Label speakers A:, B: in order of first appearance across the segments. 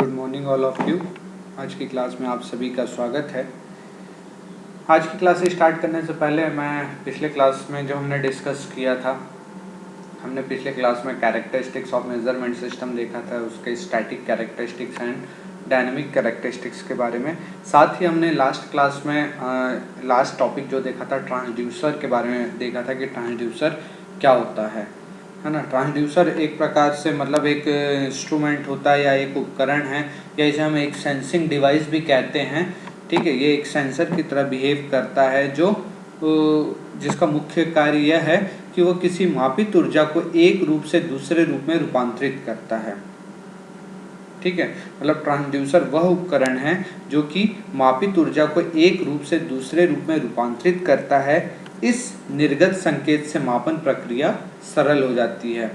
A: Good morning all of you. आज की class में आप सभी का स्वागत है। आज की क्लास स्टार्ट करने से पहले मैं पिछले क्लास में जो हमने डिस्कस किया था, हमने पिछले क्लास में कैरेक्टरिस्टिक्स ऑफ मेजरमेंट सिस्टम देखा था, उसके static characteristics and dynamic characteristics के बारे में। साथ ही हमने लास्ट क्लास में लास्ट टॉपिक जो देखा था ट्रांसड्यूसर के बारे में देखा था कि ट्रांसड्यूसर क्या होता है ना। ट्रांसड्यूसर एक प्रकार से मतलब एक इंस्ट्रूमेंट होता है या एक उपकरण है, या इसे हम एक सेंसिंग डिवाइस भी कहते हैं। ठीक है, ये एक सेंसर की तरह बिहेव करता है जो जिसका मुख्य कार्य यह है कि वो किसी मापित ऊर्जा को एक रूप से दूसरे रूप में रूपांतरित करता है। ठीक है, मतलब ट्रांसड्यूसर वह उपकरण है जो कि मापित ऊर्जा को एक रूप से दूसरे रूप में रूपांतरित करता है। इस निर्गत संकेत से मापन प्रक्रिया सरल हो जाती है।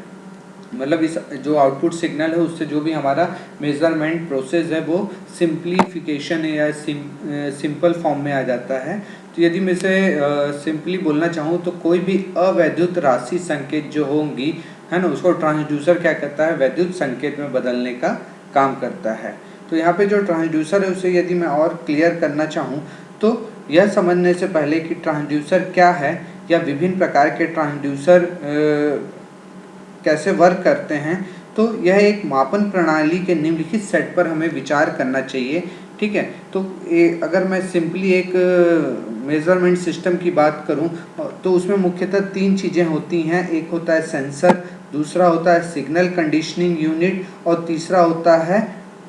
A: मतलब इस जो आउटपुट सिग्नल है उससे जो भी हमारा मेजरमेंट प्रोसेस है वो सिंप्लीफिकेशन या सिंपल फॉर्म में आ जाता है। तो यदि मैं इसे सिंपली बोलना चाहूँ तो कोई भी अवैद्युत राशि संकेत जो होंगी है ना, उसको ट्रांसड्यूसर क्या करता है, वैद्युत संकेत में बदलने का काम करता है। तो यहाँ पे जो ट्रांसड्यूसर है उसे यदि मैं और क्लियर करना चाहूँ तो यह समझने से पहले कि ट्रांसड्यूसर क्या है या विभिन्न प्रकार के ट्रांसड्यूसर कैसे वर्क करते हैं, तो यह एक मापन प्रणाली के निम्नलिखित सेट पर हमें विचार करना चाहिए। ठीक है, तो अगर मैं सिंपली एक मेजरमेंट सिस्टम की बात करूं तो उसमें मुख्यतः तीन चीज़ें होती हैं। एक होता है सेंसर, दूसरा होता है सिग्नल कंडीशनिंग यूनिट और तीसरा होता है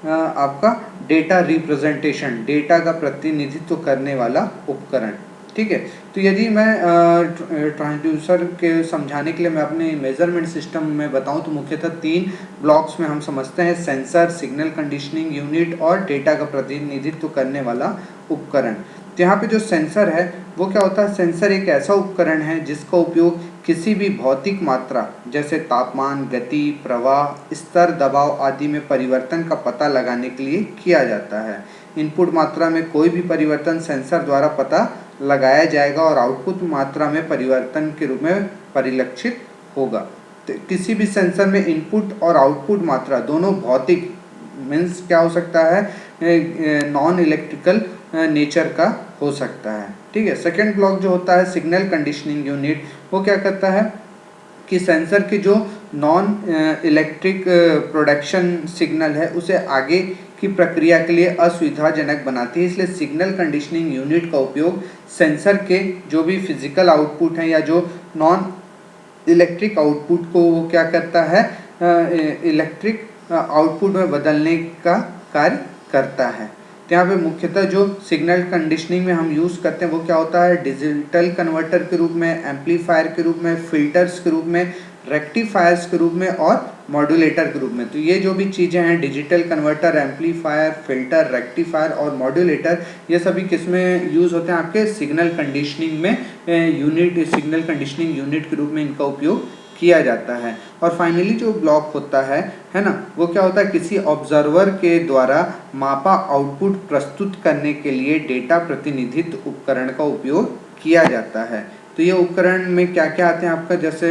A: आपका डेटा रिप्रेजेंटेशन, डेटा का प्रतिनिधित्व करने वाला उपकरण। ठीक है, तो यदि मैं ट्रांसड्यूसर के समझाने के लिए मैं अपने मेजरमेंट सिस्टम में बताऊं तो मुख्यतः तीन ब्लॉक्स में हम समझते हैं, सेंसर, सिग्नल कंडीशनिंग यूनिट और डेटा का प्रतिनिधित्व करने वाला उपकरण। तो यहाँ पे जो सेंसर है वो क्या होता है, सेंसर एक ऐसा उपकरण है जिसका उपयोग किसी भी भौतिक मात्रा जैसे तापमान, गति, प्रवाह, स्तर, दबाव आदि में परिवर्तन का पता लगाने के लिए किया जाता है। इनपुट मात्रा में कोई भी परिवर्तन सेंसर द्वारा पता लगाया जाएगा और आउटपुट मात्रा में परिवर्तन के रूप में परिलक्षित होगा। तो किसी भी सेंसर में इनपुट और आउटपुट मात्रा दोनों भौतिक मीन्स क्या हो सकता है, नॉन इलेक्ट्रिकल नेचर का हो सकता है। ठीक है, सेकेंड ब्लॉक जो होता है सिग्नल कंडीशनिंग यूनिट, वो क्या करता है कि सेंसर की जो नॉन इलेक्ट्रिक प्रोडक्शन सिग्नल है उसे आगे की प्रक्रिया के लिए असुविधाजनक बनाती है। इसलिए सिग्नल कंडीशनिंग यूनिट का उपयोग सेंसर के जो भी फिजिकल आउटपुट हैं या जो नॉन इलेक्ट्रिक आउटपुट को वो क्या करता है, इलेक्ट्रिक आउटपुट में बदलने का कार्य करता है। तो यहाँ पे मुख्यतः जो सिग्नल कंडीशनिंग में हम यूज़ करते हैं वो क्या होता है, डिजिटल कन्वर्टर के रूप में, एम्पलीफायर के रूप में, फिल्टर्स के रूप में, रेक्टिफायर्स के रूप में और मॉड्यूलेटर के रूप में। तो ये जो भी चीज़ें हैं, digital converter, amplifier, filter, rectifier और मॉड्यूलेटर, ये सभी किस में यूज़ होते हैं, आपके सिग्नल कंडीशनिंग में यूनिट, सिग्नल कंडीशनिंग यूनिट के रूप में इनका उपयोग किया जाता है। और फाइनली जो ब्लॉक होता है ना, वो क्या होता है, किसी ऑब्जर्वर के द्वारा मापा आउटपुट प्रस्तुत करने के लिए डेटा प्रतिनिधित्व उपकरण का उपयोग किया जाता है। तो ये उपकरण में क्या क्या आते हैं आपका, जैसे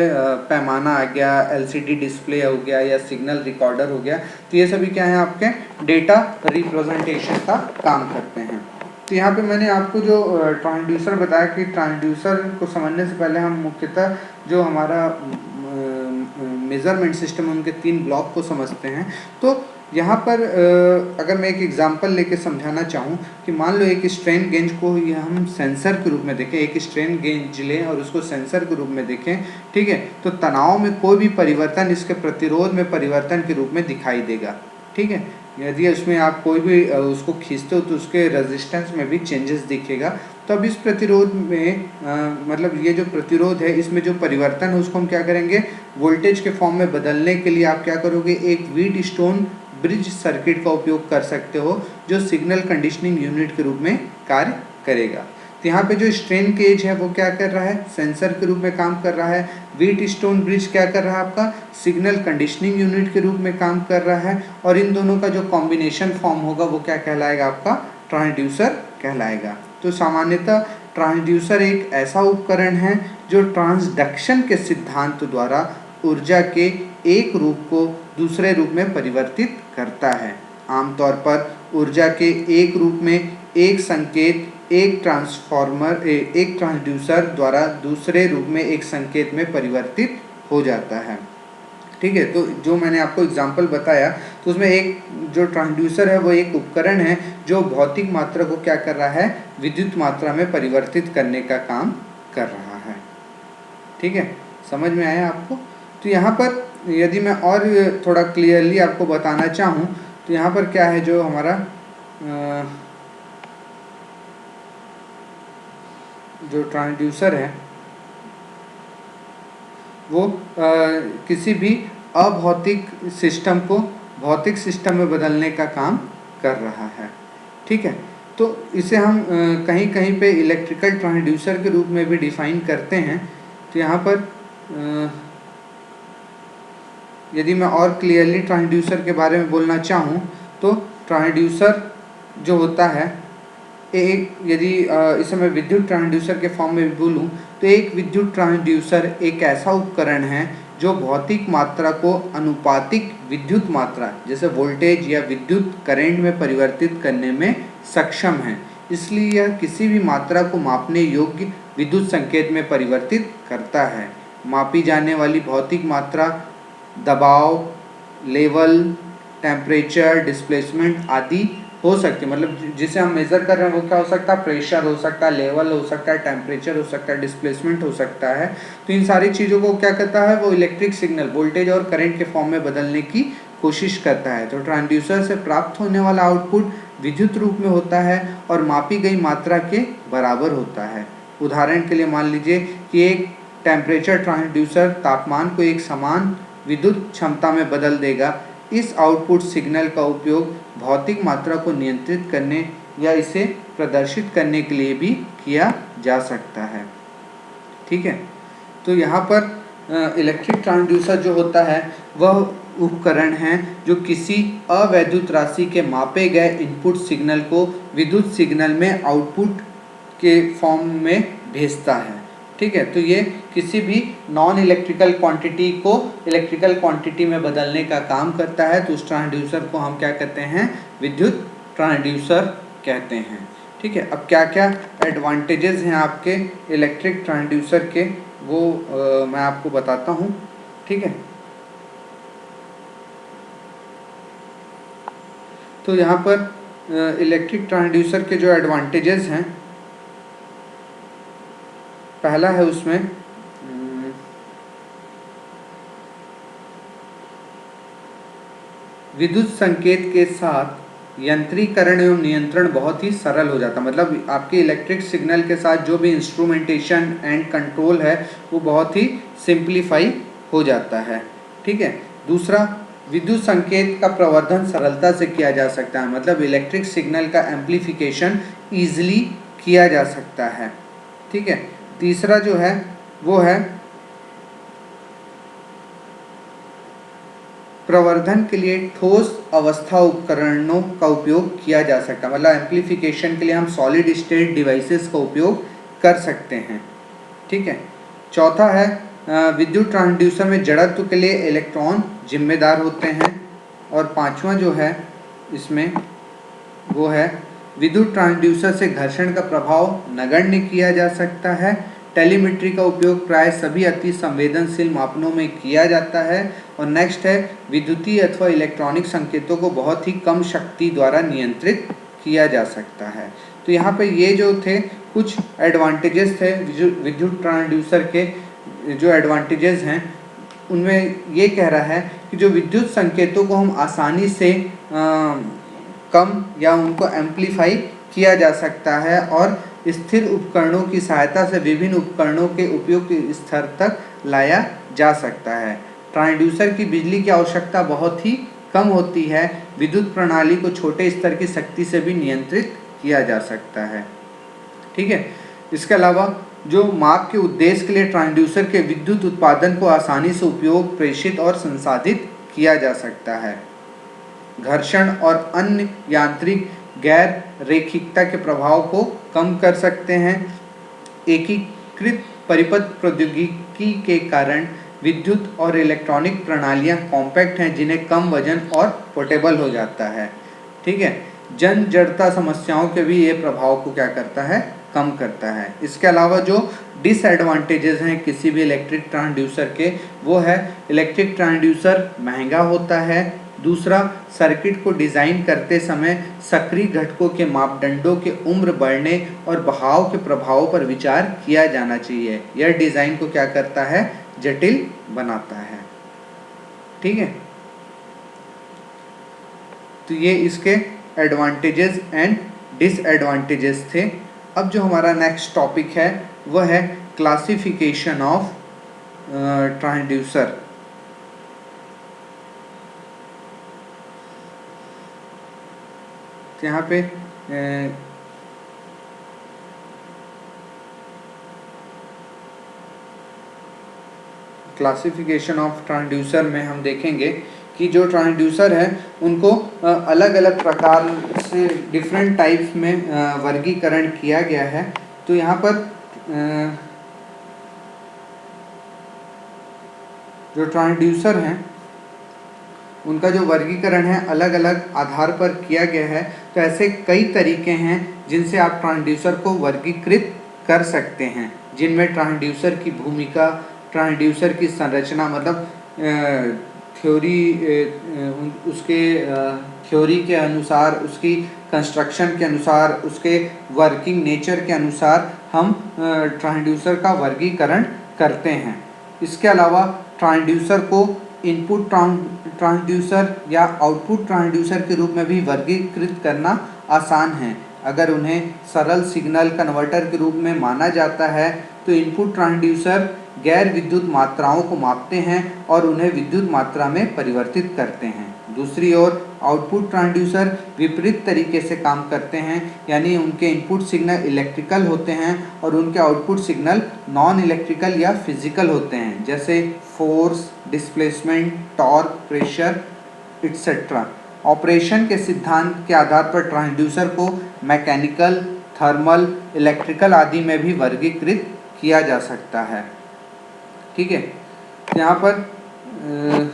A: पैमाना आ गया, एलसीडी डिस्प्ले हो गया या सिग्नल रिकॉर्डर हो गया। तो ये सभी क्या है, आपके डेटा रिप्रेजेंटेशन का काम करते हैं। तो यहाँ पे मैंने आपको जो ट्रांसड्यूसर बताया कि ट्रांसड्यूसर को समझने से पहले हम मुख्यतः जो हमारा मेजरमेंट सिस्टम है उनके तीन ब्लॉक को समझते हैं। तो यहाँ पर अगर मैं एक एग्जांपल लेके समझाना चाहूँ कि मान लो एक स्ट्रेन गेज को ये हम सेंसर के रूप में देखें, एक स्ट्रेन गेज लें और उसको सेंसर के रूप में देखें। ठीक है, तो तनाव में कोई भी परिवर्तन इसके प्रतिरोध में परिवर्तन के रूप में दिखाई देगा। ठीक है, यदि उसमें आप कोई भी उसको खींचते हो तो उसके रेजिस्टेंस में भी चेंजेस दिखेगा। तो अब इस प्रतिरोध में मतलब ये जो प्रतिरोध है इसमें जो परिवर्तन है उसको हम क्या करेंगे, वोल्टेज के फॉर्म में बदलने के लिए आप क्या करोगे, एक व्हीटस्टोन ब्रिज सर्किट का उपयोग कर सकते हो जो सिग्नल कंडीशनिंग यूनिट के रूप में कार्य करेगा। तो यहाँ पे जो स्ट्रेन गेज है वो क्या कर रहा है, सेंसर के रूप में काम कर रहा है। व्हीटस्टोन ब्रिज क्या कर रहा है, आपका सिग्नल कंडीशनिंग यूनिट के रूप में काम कर रहा है। और इन दोनों का जो कॉम्बिनेशन फॉर्म होगा वो क्या कहलाएगा, आपका ट्रांसड्यूसर कहलाएगा। तो सामान्यतः ट्रांसड्यूसर एक ऐसा उपकरण है जो ट्रांसडक्शन के सिद्धांत द्वारा ऊर्जा के एक रूप को दूसरे रूप में परिवर्तित करता है। आमतौर पर ऊर्जा के एक रूप में एक संकेत एक ट्रांसड्यूसर द्वारा दूसरे रूप में एक संकेत में परिवर्तित हो जाता है। ठीक है, तो जो मैंने आपको एग्जाम्पल बताया, तो उसमें एक जो ट्रांसड्यूसर है वो एक उपकरण है जो भौतिक मात्रा को क्या कर रहा है, विद्युत मात्रा में परिवर्तित करने का काम कर रहा है। ठीक है, समझ में आया आपको? तो यहाँ पर यदि मैं और थोड़ा क्लियरली आपको बताना चाहूँ तो यहाँ पर क्या है, जो हमारा जो ट्रांसड्यूसर है वो किसी भी अभौतिक सिस्टम को भौतिक सिस्टम में बदलने का काम कर रहा है। ठीक है, तो इसे हम कहीं कहीं पे इलेक्ट्रिकल ट्रांसड्यूसर के रूप में भी डिफाइन करते हैं। तो यहाँ पर यदि मैं और क्लियरली ट्रांसड्यूसर के बारे में बोलना चाहूँ तो ट्रांसड्यूसर जो होता है एक, यदि इसे मैं विद्युत ट्रांसड्यूसर के फॉर्म में भी बोलूँ तो एक विद्युत ट्रांसड्यूसर एक ऐसा उपकरण है जो भौतिक मात्रा को अनुपातिक विद्युत मात्रा जैसे वोल्टेज या विद्युत करंट में परिवर्तित करने में सक्षम है। इसलिए यह किसी भी मात्रा को मापने योग्य विद्युत संकेत में परिवर्तित करता है। मापी जाने वाली भौतिक मात्रा दबाव, लेवल, टेम्परेचर, डिस्प्लेसमेंट आदि हो सकती है। मतलब जिसे हम मेज़र कर रहे हैं वो क्या हो सकता है, प्रेशर हो सकता है, लेवल हो सकता है, टेम्परेचर हो सकता है, डिस्प्लेसमेंट हो सकता है। तो इन सारी चीज़ों को क्या करता है, वो इलेक्ट्रिक सिग्नल वोल्टेज और करंट के फॉर्म में बदलने की कोशिश करता है। तो ट्रांसड्यूसर से प्राप्त होने वाला आउटपुट विद्युत रूप में होता है और मापी गई मात्रा के बराबर होता है। उदाहरण के लिए मान लीजिए कि एक टेम्परेचर ट्रांसड्यूसर तापमान को एक समान विद्युत क्षमता में बदल देगा। इस आउटपुट सिग्नल का उपयोग भौतिक मात्रा को नियंत्रित करने या इसे प्रदर्शित करने के लिए भी किया जा सकता है। ठीक है, तो यहाँ पर इलेक्ट्रिक ट्रांसड्यूसर जो होता है वह उपकरण है जो किसी अवैद्युत राशि के मापे गए इनपुट सिग्नल को विद्युत सिग्नल में आउटपुट के फॉर्म में भेजता है। ठीक है, तो ये किसी भी नॉन इलेक्ट्रिकल क्वांटिटी को इलेक्ट्रिकल क्वांटिटी में बदलने का काम करता है। तो उस ट्रांसड्यूसर को हम क्या कहते हैं, विद्युत ट्रांसड्यूसर कहते हैं। ठीक है, अब क्या क्या एडवांटेजेस हैं आपके इलेक्ट्रिक ट्रांसड्यूसर के, वो मैं आपको बताता हूँ। ठीक है, तो यहाँ पर इलेक्ट्रिक ट्रांसड्यूसर के जो एडवांटेजेस हैं, पहला है उसमें विद्युत संकेत के साथ यंत्रीकरण एवं नियंत्रण बहुत ही सरल हो जाता है। मतलब आपके इलेक्ट्रिक सिग्नल के साथ जो भी इंस्ट्रूमेंटेशन एंड कंट्रोल है वो बहुत ही सिंप्लीफाई हो जाता है। ठीक है, दूसरा, विद्युत संकेत का प्रवर्धन सरलता से किया जा सकता है। मतलब इलेक्ट्रिक सिग्नल का एम्प्लीफिकेशन ईजिली किया जा सकता है। ठीक है, तीसरा जो है वो है प्रवर्धन के लिए ठोस अवस्था उपकरणों का उपयोग किया जा सकता है। मतलब एम्प्लीफिकेशन के लिए हम सॉलिड स्टेट डिवाइसेस का उपयोग कर सकते हैं। ठीक है, चौथा है विद्युत ट्रांसड्यूसर में जड़त्व के लिए इलेक्ट्रॉन जिम्मेदार होते हैं। और पांचवा जो है इसमें वो है विद्युत ट्रांसड्यूसर से घर्षण का प्रभाव नगण्य किया जा सकता है। टेलीमेट्री का उपयोग प्राय सभी अति संवेदनशील मापनों में किया जाता है। और नेक्स्ट है विद्युतीय अथवा इलेक्ट्रॉनिक संकेतों को बहुत ही कम शक्ति द्वारा नियंत्रित किया जा सकता है। तो यहाँ पे ये जो थे कुछ एडवांटेजेस थे विद्युत ट्रांसड्यूसर के। जो एडवांटेजेस हैं उनमें ये कह रहा है कि जो विद्युत संकेतों को हम आसानी से कम या उनको एम्प्लीफाई किया जा सकता है और स्थिर उपकरणों की सहायता से विभिन्न उपकरणों के उपयुक्त स्तर तक लाया जा सकता है। ट्रांसड्यूसर की बिजली की आवश्यकता बहुत ही कम होती है। विद्युत प्रणाली को छोटे स्तर की शक्ति से भी नियंत्रित किया जा सकता है। ठीक है, इसके अलावा जो माप के उद्देश्य के लिए ट्रांसड्यूसर के विद्युत उत्पादन को आसानी से उपयोग, प्रेषित और संसाधित किया जा सकता है। घर्षण और अन्य यांत्रिक गैर रेखिकता के प्रभाव को कम कर सकते हैं। एकीकृत परिपथ प्रौद्योगिकी के कारण विद्युत और इलेक्ट्रॉनिक प्रणालियां कॉम्पैक्ट हैं जिन्हें कम वजन और पोर्टेबल हो जाता है। ठीक है। जन जड़ता समस्याओं के भी ये प्रभाव को क्या करता है, कम करता है। इसके अलावा जो डिसएडवांटेजेस हैं किसी भी इलेक्ट्रिक ट्रांसड्यूसर के, वो है इलेक्ट्रिक ट्रांसड्यूसर महंगा होता है। दूसरा, सर्किट को डिज़ाइन करते समय सक्रिय घटकों के मापदंडों के उम्र बढ़ने और बहाव के प्रभावों पर विचार किया जाना चाहिए। यह डिज़ाइन को क्या करता है, जटिल बनाता है। ठीक है, तो ये इसके एडवांटेजेस एंड डिसएडवांटेजेस थे। अब जो हमारा नेक्स्ट टॉपिक है वो है क्लासिफिकेशन ऑफ ट्रांसड्यूसर। यहाँ पे क्लासिफिकेशन ऑफ ट्रांसड्यूसर में हम देखेंगे कि जो ट्रांसड्यूसर है उनको अलग अलग प्रकार से डिफरेंट टाइप्स में वर्गीकरण किया गया है। तो यहाँ पर जो ट्रांसड्यूसर हैं उनका जो वर्गीकरण है अलग अलग आधार पर किया गया है। तो ऐसे कई तरीके हैं जिनसे आप ट्रांसड्यूसर को वर्गीकृत कर सकते हैं, जिनमें ट्रांसड्यूसर की भूमिका, ट्रांसड्यूसर की संरचना, मतलब थ्योरी, उसके थ्योरी के अनुसार, उसकी कंस्ट्रक्शन के अनुसार, उसके वर्किंग नेचर के अनुसार हम ट्रांसड्यूसर का वर्गीकरण करते हैं। इसके अलावा ट्रांसड्यूसर को इनपुट ट्रांसड्यूसर या आउटपुट ट्रांसड्यूसर के रूप में भी वर्गीकृत करना आसान है। अगर उन्हें सरल सिग्नल कन्वर्टर के रूप में माना जाता है तो इनपुट ट्रांसड्यूसर गैर विद्युत मात्राओं को मापते हैं और उन्हें विद्युत मात्रा में परिवर्तित करते हैं। दूसरी ओर आउटपुट ट्रांसड्यूसर विपरीत तरीके से काम करते हैं, यानी उनके इनपुट सिग्नल इलेक्ट्रिकल होते हैं और उनके आउटपुट सिग्नल नॉन इलेक्ट्रिकल या फिजिकल होते हैं, जैसे force, displacement, torque, pressure etcetera. Operation के सिद्धांत के आधार पर ट्रांसड्यूसर को मैकेनिकल, थर्मल, इलेक्ट्रिकल आदि में भी वर्गीकृत किया जा सकता है। ठीक है, यहाँ पर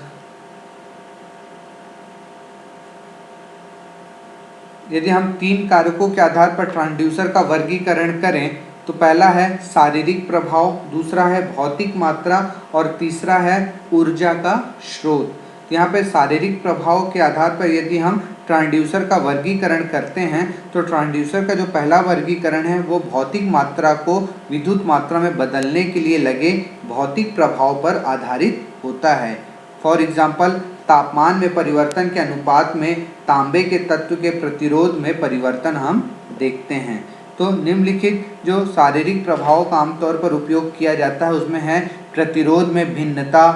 A: यदि हम 3 कारकों के आधार पर ट्रांसड्यूसर का वर्गीकरण करें तो पहला है शारीरिक प्रभाव, दूसरा है भौतिक मात्रा और तीसरा है ऊर्जा का स्रोत। यहाँ पे शारीरिक प्रभाव के आधार पर यदि हम ट्रांसड्यूसर का वर्गीकरण करते हैं तो ट्रांसड्यूसर का जो पहला वर्गीकरण है वो भौतिक मात्रा को विद्युत मात्रा में बदलने के लिए लगे भौतिक प्रभाव पर आधारित होता है। फॉर एग्जाम्पल, तापमान में परिवर्तन के अनुपात में तांबे के तत्व के प्रतिरोध में परिवर्तन हम देखते हैं। तो निम्नलिखित जो शारीरिक प्रभाव का आमतौर पर उपयोग किया जाता है उसमें है प्रतिरोध में भिन्नता,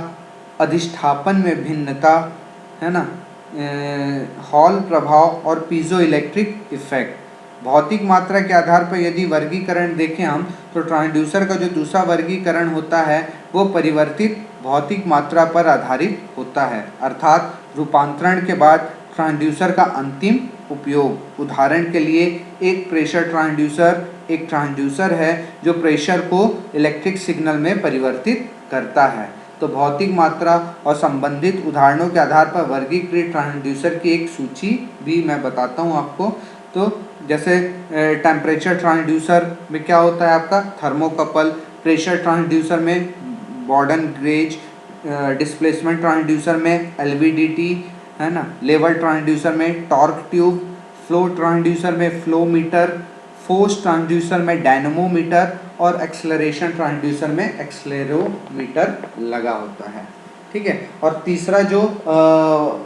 A: अधिष्ठापन में भिन्नता, है ना, हॉल प्रभाव और पीजो इलेक्ट्रिक इफेक्ट। भौतिक मात्रा के आधार पर यदि वर्गीकरण देखें हम तो ट्रांसड्यूसर का जो दूसरा वर्गीकरण होता है वो परिवर्तित भौतिक मात्रा पर आधारित होता है, अर्थात रूपांतरण के बाद ट्रांसड्यूसर का अंतिम उपयोग। उदाहरण के लिए एक प्रेशर ट्रांसड्यूसर एक ट्रांसड्यूसर है जो प्रेशर को इलेक्ट्रिक सिग्नल में परिवर्तित करता है। तो भौतिक मात्रा और संबंधित उदाहरणों के आधार पर वर्गीकृत ट्रांसड्यूसर की एक सूची भी मैं बताता हूँ आपको। तो जैसे टेम्परेचर ट्रांसड्यूसर में क्या होता है आपका थर्मोकपल, प्रेशर ट्रांसड्यूसर में बॉर्डन गेज, डिस्प्लेसमेंट ट्रांसड्यूसर में एलवीडीटी, है ना, लेवल ट्रांसड्यूसर में टॉर्क ट्यूब, फ्लो ट्रांसड्यूसर में फ्लो मीटर, फोर्स ट्रांसड्यूसर में डायनमोमीटर और एक्सेलरेशन ट्रांसड्यूसर में एक्सेलेरोमीटर लगा होता है। ठीक है, और तीसरा जो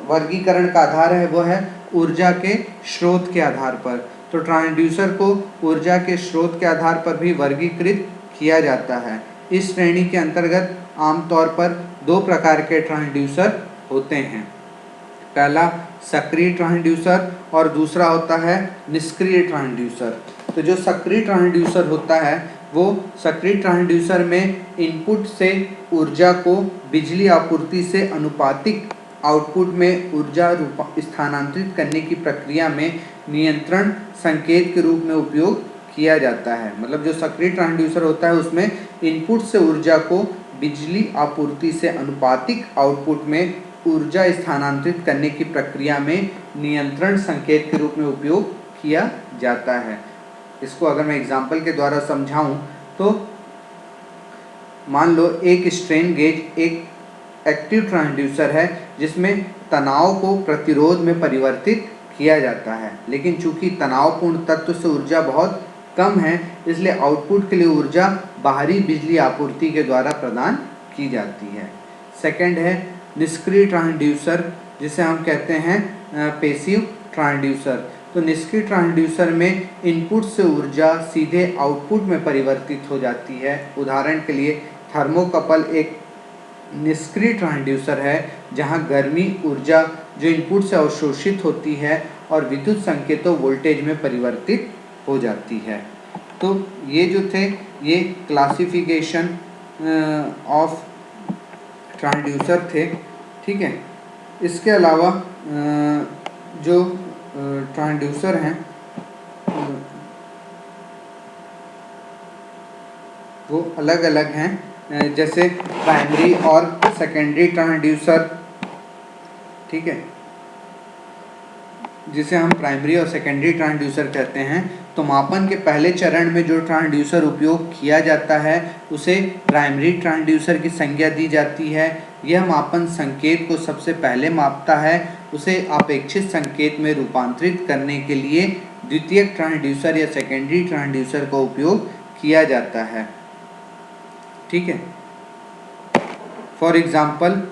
A: वर्गीकरण का आधार है वो है ऊर्जा के स्रोत के आधार पर। तो ट्रांसड्यूसर को ऊर्जा के स्रोत के आधार पर भी वर्गीकृत किया जाता है। इस श्रेणी के अंतर्गत आमतौर पर 2 प्रकार के ट्रांसड्यूसर होते हैं, पहला सक्रिय ट्रांसड्यूसर और दूसरा होता है निष्क्रिय ट्रांसड्यूसर। तो जो सक्रिय ट्रांसड्यूसर होता है वो सक्रिय ट्रांसड्यूसर में इनपुट से ऊर्जा को बिजली आपूर्ति से अनुपातिक आउटपुट में ऊर्जा स्थानांतरित करने की प्रक्रिया में नियंत्रण संकेत के रूप में उपयोग किया जाता है। मतलब जो सक्रिय ट्रांसड्यूसर होता है उसमें इनपुट से ऊर्जा को बिजली आपूर्ति से अनुपातिक आउटपुट में ऊर्जा स्थानांतरित करने की प्रक्रिया में नियंत्रण संकेत के रूप में उपयोग किया जाता है। इसको अगर मैं एग्जाम्पल के द्वारा समझाऊं तो मान लो एक स्ट्रेन गेज एक एक्टिव ट्रांसड्यूसर है जिसमें तनाव को प्रतिरोध में परिवर्तित किया जाता है, लेकिन चूंकि तनावपूर्ण तत्व से ऊर्जा बहुत कम है इसलिए आउटपुट के लिए ऊर्जा बाहरी बिजली आपूर्ति के द्वारा प्रदान की जाती है। सेकंड है निष्क्रिय ट्रांसड्यूसर, जिसे हम कहते हैं पैसिव ट्रांसड्यूसर। तो निष्क्रिय ट्रांसड्यूसर में इनपुट से ऊर्जा सीधे आउटपुट में परिवर्तित हो जाती है। उदाहरण के लिए थर्मोकपल एक निष्क्रिय ट्रांसड्यूसर है जहां गर्मी ऊर्जा जो इनपुट से अवशोषित होती है और विद्युत संकेतों वोल्टेज में परिवर्तित हो जाती है। तो ये जो थे ये क्लासिफिकेशन ऑफ ट्रांसड्यूसर थे, ठीक है। इसके अलावा जो ट्रांसड्यूसर हैं वो अलग अलग हैं, जैसे प्राइमरी और सेकेंडरी ट्रांसड्यूसर, ठीक है, जिसे हम प्राइमरी और सेकेंडरी ट्रांसड्यूसर कहते हैं। तो मापन के पहले चरण में जो ट्रांसड्यूसर उपयोग किया जाता है उसे प्राइमरी ट्रांसड्यूसर की संज्ञा दी जाती है। यह मापन संकेत को सबसे पहले मापता है, उसे अपेक्षित संकेत में रूपांतरित करने के लिए द्वितीयक ट्रांसड्यूसर या सेकेंडरी ट्रांसड्यूसर का उपयोग किया जाता है, ठीक है। फॉर एग्जाम्पल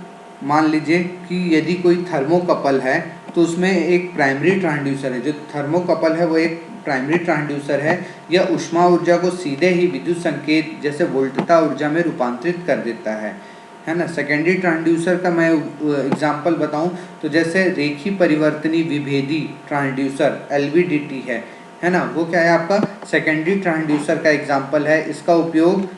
A: मान लीजिए कि यदि कोई थर्मोकपल है तो उसमें एक प्राइमरी ट्रांसड्यूसर है। जो थर्मोकपल है वो एक प्राइमरी ट्रांसड्यूसर है। यह ऊष्मा ऊर्जा को सीधे ही विद्युत संकेत जैसे वोल्टता ऊर्जा में रूपांतरित कर देता है ना। सेकेंडरी ट्रांसड्यूसर का मैं एग्जांपल बताऊं तो जैसे रेखी परिवर्तनी विभेदी ट्रांसड्यूसर LVDT है ना, वो क्या है आपका सेकेंडरी ट्रांसड्यूसर का एग्जांपल है। इसका उपयोग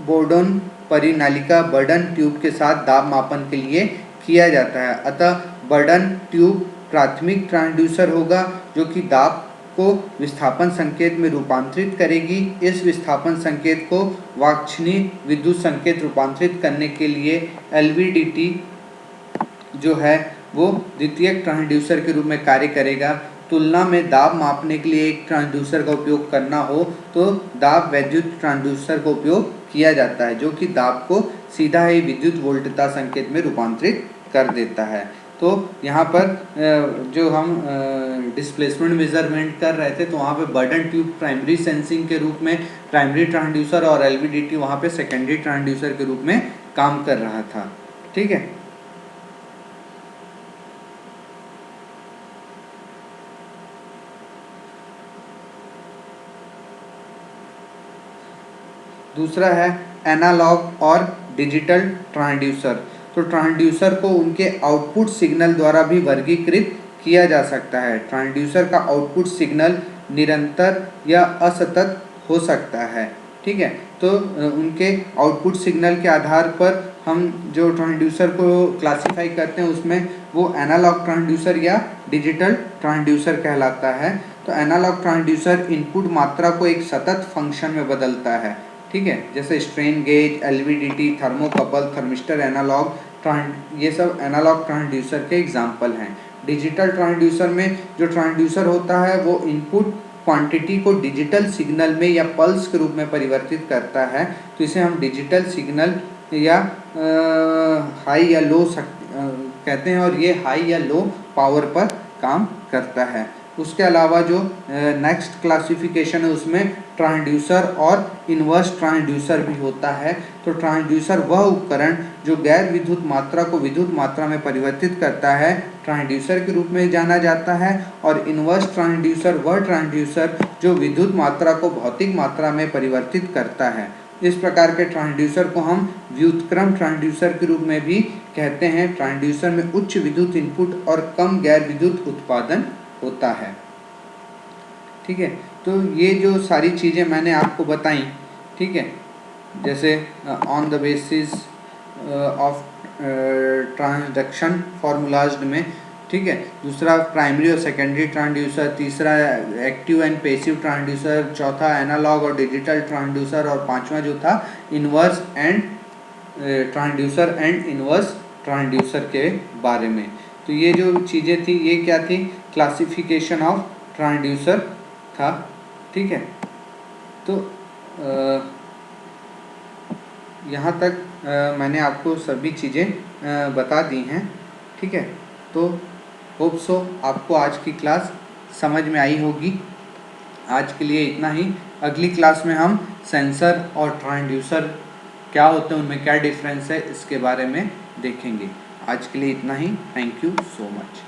A: बोर्डोन परिनालिका बर्डन ट्यूब के साथ दाब मापन के लिए किया जाता है। अतः बर्डन ट्यूब प्राथमिक ट्रांसड्यूसर होगा जो कि दाब को विस्थापन संकेत में रूपांतरित करेगी। इस विस्थापन संकेत को वांछनीय विद्युत संकेत रूपांतरित करने के लिए LVDT जो है वो द्वितीयक ट्रांसड्यूसर के रूप में कार्य करेगा। तुलना में दाब मापने के लिए एक ट्रांसड्यूसर का उपयोग करना हो तो दाब वैद्युत ट्रांसड्यूसर का उपयोग किया जाता है जो कि दाब को सीधा ही विद्युत वोल्टता संकेत में रूपांतरित कर देता है। तो यहाँ पर जो हम डिस्प्लेसमेंट मेजरमेंट कर रहे थे तो वहाँ पे बर्डन ट्यूब प्राइमरी सेंसिंग के रूप में प्राइमरी ट्रांसड्यूसर और LVDT वहाँ पे सेकेंडरी ट्रांसड्यूसर के रूप में काम कर रहा था, ठीक है। दूसरा है एनालॉग और डिजिटल ट्रांसड्यूसर। तो ट्रांसड्यूसर को उनके आउटपुट सिग्नल द्वारा भी वर्गीकृत किया जा सकता है। ट्रांसड्यूसर का आउटपुट सिग्नल निरंतर या असतत हो सकता है, ठीक है। तो उनके आउटपुट सिग्नल के आधार पर हम जो ट्रांसड्यूसर को क्लासिफाई करते हैं उसमें वो एनालॉग ट्रांसड्यूसर या डिजिटल ट्रांसड्यूसर कहलाता है। तो एनालॉग ट्रांसड्यूसर इनपुट मात्रा को एक सतत फंक्शन में बदलता है, ठीक है, जैसे strain gauge, LVDT, thermocouple, thermistor analog ये सब एनालॉग ट्रांसड्यूसर के एग्जाम्पल हैं। डिजिटल ट्रांसड्यूसर में जो ट्रांसड्यूसर होता है वो इनपुट क्वांटिटी को डिजिटल सिग्नल में या पल्स के रूप में परिवर्तित करता है। तो इसे हम डिजिटल सिग्नल या हाई या लो कहते हैं और ये हाई या लो पावर पर काम करता है। उसके अलावा जो नेक्स्ट क्लासिफिकेशन है उसमें ट्रांसड्यूसर और इन्वर्स ट्रांसड्यूसर भी होता है। तो ट्रांसड्यूसर वह उपकरण जो गैर विद्युत मात्रा को विद्युत मात्रा में परिवर्तित करता है ट्रांसड्यूसर के रूप में जाना जाता है। और इन्वर्स ट्रांसड्यूसर वह ट्रांसड्यूसर जो विद्युत मात्रा को भौतिक मात्रा में परिवर्तित करता है। इस प्रकार के ट्रांसड्यूसर को हम व्युत्क्रम ट्रांसड्यूसर के रूप में भी कहते हैं। ट्रांसड्यूसर में उच्च विद्युत इनपुट और कम गैर विद्युत उत्पादन होता है, ठीक है। तो ये जो सारी चीज़ें मैंने आपको बताई, ठीक है, जैसे on the basis of transduction formulas में, ठीक है। दूसरा प्राइमरी और सेकेंडरी ट्रांसड्यूसर, तीसरा एक्टिव एंड पैसिव ट्रांसड्यूसर, चौथा एनालॉग और डिजिटल ट्रांसड्यूसर और पांचवा जो था inverse and transducer and inverse transducer के बारे में। तो ये जो चीज़ें थी ये क्या थी, क्लासिफिकेशन ऑफ ट्रांसड्यूसर था, ठीक है। तो यहाँ तक मैंने आपको सभी चीज़ें बता दी हैं, ठीक है। तो होप सो आपको आज की क्लास समझ में आई होगी। आज के लिए इतना ही। अगली क्लास में हम सेंसर और ट्रांसड्यूसर क्या होते हैं, उनमें क्या डिफरेंस है, इसके बारे में देखेंगे। आज के लिए इतना ही। Thank you so much.